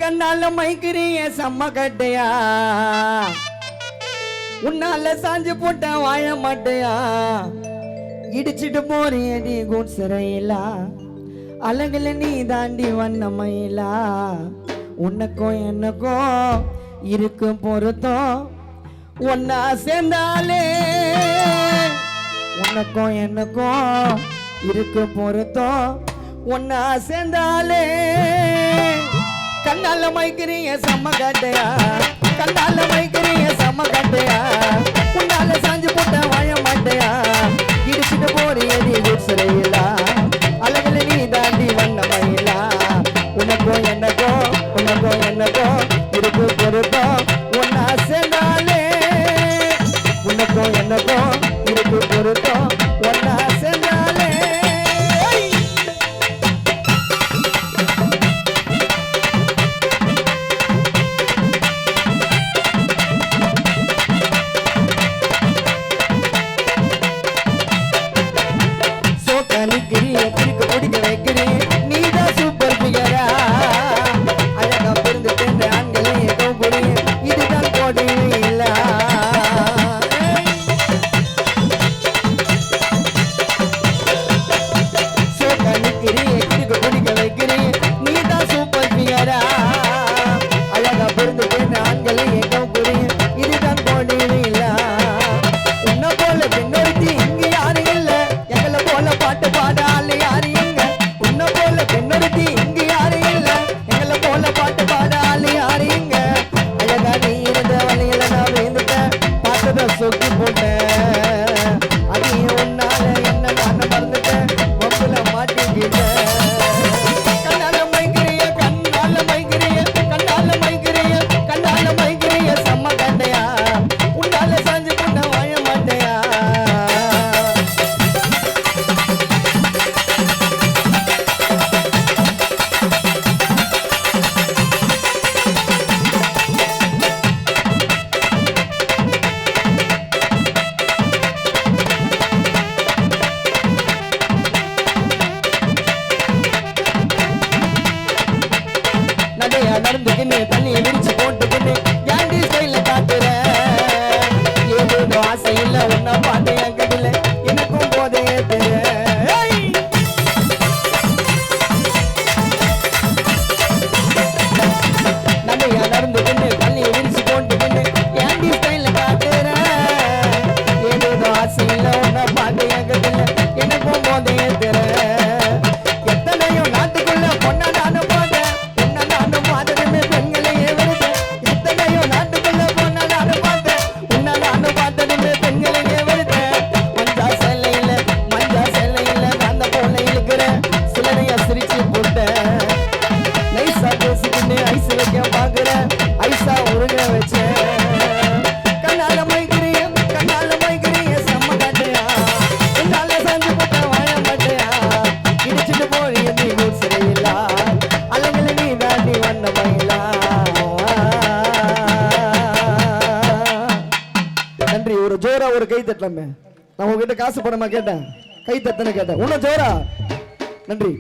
கண்ணால மைக்கிறிய செம்ம கட்டையா உன்னால சாஞ்சு போட்ட வாய மாட்டையா இடிச்சிட்டு போறிய நீ கூட்சரையிலா அழகுல நீ தாண்டி வண்ணமயிலா உனக்கும் எனக்கும் இருக்கு பொருத்தம் ஒன்னா சேர்ந்தாலே உனக்கும் எனக்கும் இருக்கு பொருத்தம் ஒன்னா சேர்ந்தாலே கண்ணால மைக்கிறிய செம்ம கட்டையா கண்ணால மைக்கிறிய செம்ம கட்டையா உன்னால சாஞ்சு போட்ட வாய மாட்டையா இடிச்சிட்டு போறிய நீ குடிசரையிலா அழகுல நீ தாண்டி வண்ணமயிலா உனக்கும் எனக்கும் இருக்கு பொருத்தம் ஒன்னா சேர்ந்தாலே உனக்கும் எனக்கும் இருக்கு பொருத்தம் ஒன்னா சேர்ந்தாலே நடந்துக்கின்னு தண்ணியை விரிச்சு போட்டுக்கின்னு ஏண்டி ஸ்டைல காட்டுற ஏதோ ஆசை இல்ல ஒன்ன பாட்டு என் கதில எனக்கும் போதே தெரிய நடையா நடந்துக்கின்னு தண்ணியை விரிச்சு போட்டுக்கின்னு ஏண்டி ஸ்டைல காட்டுற ஏதோ ஆசை இல்ல ஒன்ன பாட்டு என் கதில எனக்கும் போதே தெரிய எத்தனையோ நாட்டுக்குள்ள பொண்ணா நானும் ஜோரா ஒரு கை தட்டலாமே நான் உங்ககிட்ட காசு பணமா கேட்டேன் கை தட்டன கேட்டேன் உன்ன ஜோரா நன்றி